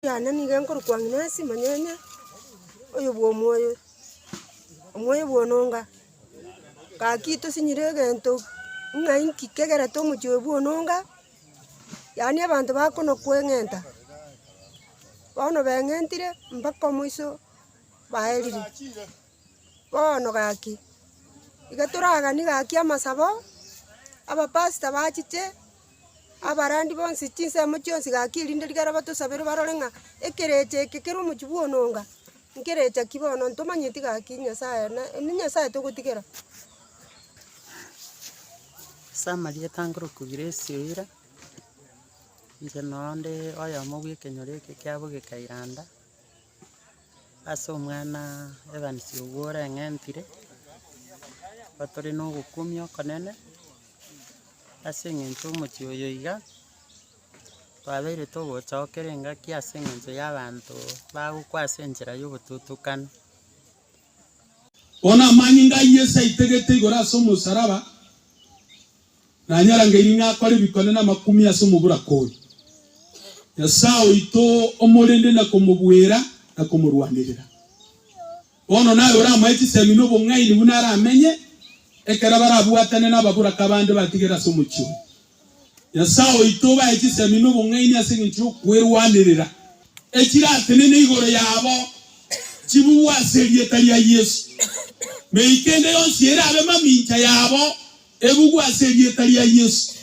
Yana ni gengor kwa nasi manyanya oyo bwo moyo bwononga ka kito sinyire gento ngai kikegera to mujo bwononga yani abantu bakono kwengenta bono bengentire mpaka mwiso baherire bono gaki igaturaga ni gaki amasabo aba pastor bachiche abarandi bonsi chinse muchonsi gakirinde rigara batusabira barorenga ekereche kekero muchibwononga nkerecha kibono ntomanyiti gaki Nyasaye na ni Nyasaye togutigera Samaria tangoro kugiresira nje nonde oya mugwe kenyore kekyabo gekairanda aso mwana Evans ogora ngentire batore no gukumyo kanene asengento muchioyo iga twabere togochokerenga kiasengento y'abantu bagukwasa enjera y'obututukano ona manyinga Yesu itegete igora so musaraba na nyarangeiri ngakore bikone na makumi aso mubura kodi Nyasaye ito omorende na kumubwera na kumurwanirira ono nayo ora maiti semino bongai ni bunara amenye ekera barabwatane n'ababura kabande batigera so mucyo Nyasaye ito ba iti semino bongai ni asengicho kwerwanirira ekiratene n'igoro yabo kibuwaserie tali ya Yesu meikende yonsi era abe mamincha yabo ebugwaserie tali ya Yesu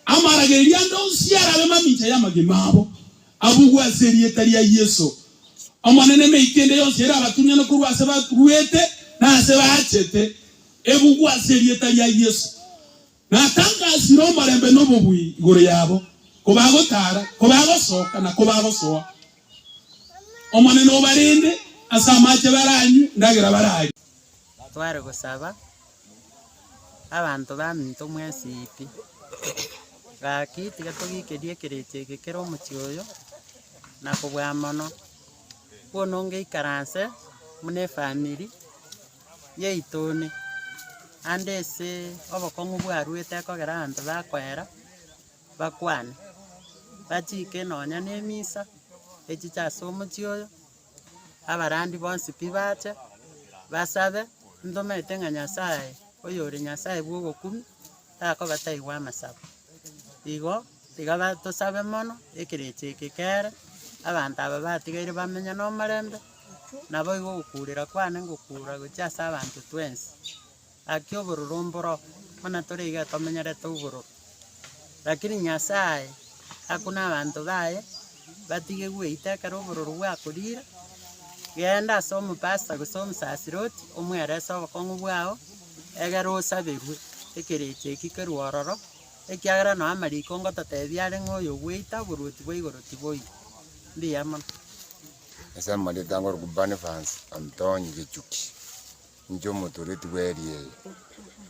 amarageria ndonsi era abe mamincha yamagimabo abugwaserie tali ya Yesu amanene meikende yonsi era abatunya no kurwase baruete na se bachete ebugwaserie tali ya Yesu na tanga siro marembe no bobui igoro yabo kobagotara kobagosoka na kobagosoa amanene obarinde asamache baranyu ndagira barayi tware gusaba abantu baminto mwesipi gaki tiga tugikerie kereche gekero muchioyo na kubwa mono bononge ikaranse mune family yeitone andese obokongu bwaruete kogera abantu bakwera bakwane bachike nonya nemisa echicha so muchioyo abarandi bonsi pibache basabe ndomete nga Nyasaye oyore Nyasaye bwogokumi ako bataiwa amasabo igo tiga tosabe mono ekereche kekere abantu aba batigaire bamenya no marembe nabo igo gukurira kwane ngukura gochasa abantu twensi akyo borurumboro mana toriga tomenyerete uburu lakini Nyasaye akuna abantu baye batige gweiteka robororo gwakurira genda somo pastor gusoma sasiroti omweresa obokongu bwao egero osabirwe ekereche kikerwororo ekiagera no amariko ngototebiare ngoyo gweita buruti bwaigoroti boi ndiyama esa mali tangor kubane fans Antonio Gichuki njo motoreti bwerie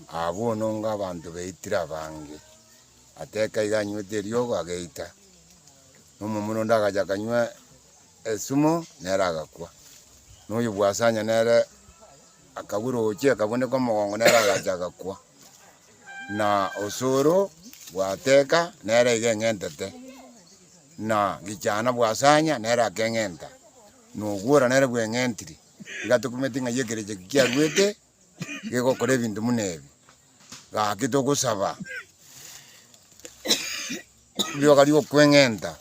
abo nonga abantu beitira bange ateka iganywe ryogo ageita nomuno ndagaja kanywa esumo neragakwa noyo bwasanya nere akaguro oche akabone ko mogongo nera gajaga kwa na osoro bwateka nere igengentete na gichana bwasanya nera kengenta no gura nere bwengentiri igatukumetinga yegereje kiarwete gego kore bintu munebi ga kitogusaba byo kaliyo kwengenta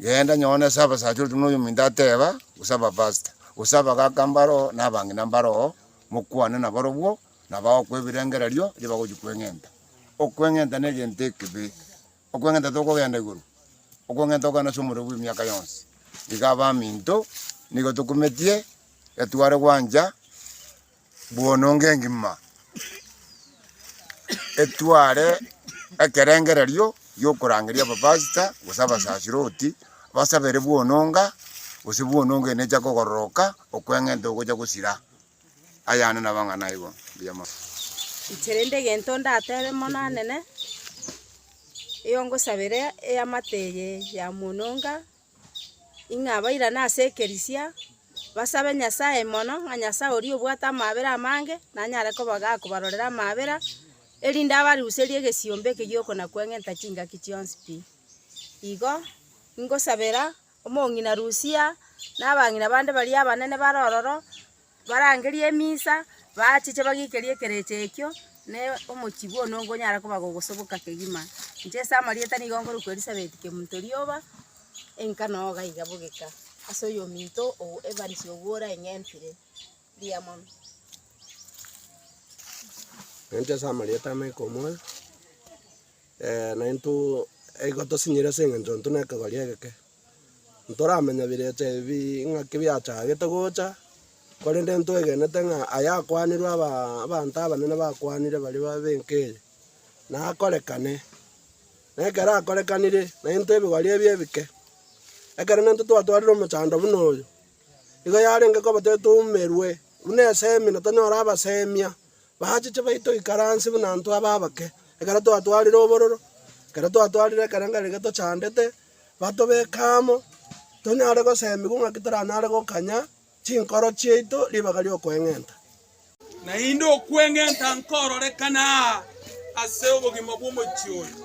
genda nyone saba sacho tuno yumindateba usaba pasta usaba kakambaro nabangi nambaro mukwane na barobwo nabao kwebirengererio liba kujikwengenta okwengenta negente kibi okwengenta toko genda iguru okwengenta kana sumuro bwi myaka yonse igaba minto nigo tukumetie etware gwanja bwononge ngima etware ekerengererio yokurangiria babasta usaba sashiroti basabere bwononga usibwononge neja kogoroka okwengenta ogoja gusira ayana nabangana igo biyama icherende gento ndatebe monanene iyongo sabere eyamateye ya munonga ingabaira nasekerisia basabe Nyasaye mono nga Nyasaye ori obwata amabera amange nanyare kobaga kubarorera amabera erinde abari userie gesiombe kiyoko na kwengenta chinga kichionsi pi igo ngosabera omong'ina Rusia nabang'ina bande bari abanene barororo barangerie emisa bachiche bagikerie ekereche ekio ne omochibu ono ngonyara koba gogosoboka kegima inche ase amarieta nigo ngoruka Elizabeth Kemuntorioba enkanoga iga bogeka ase oyo minto Evans Ogwora eng'entire diamond Ente ase amarieta maiko omoyo na into eigo tosinyire ase eng'encho ntwe na ekegori egeke ntoramenya birecha ebi ng'aki biachagete gocha korende ntwegenete ng'a ayakwanirwe abanto abanene bakwanire bari babenkeye nakorekane na ekero akorekanire na into ebigori ebi ebike ekero nento twatwarire omochando buna oyo igo yarenge koba tetumerwe buna esemi na tonyora abasemia bachiche baito ikaransi buna ntwe ababake ekero twatwarire obororo ekero twatwarire ekerengeri getochandete batobekamo tonyare gosemi ng'aki toranare gokanya chinkoro chiaito ribaga riokweng'enta naende okweng'enta nkororekana ase obogima bwa omochio oyo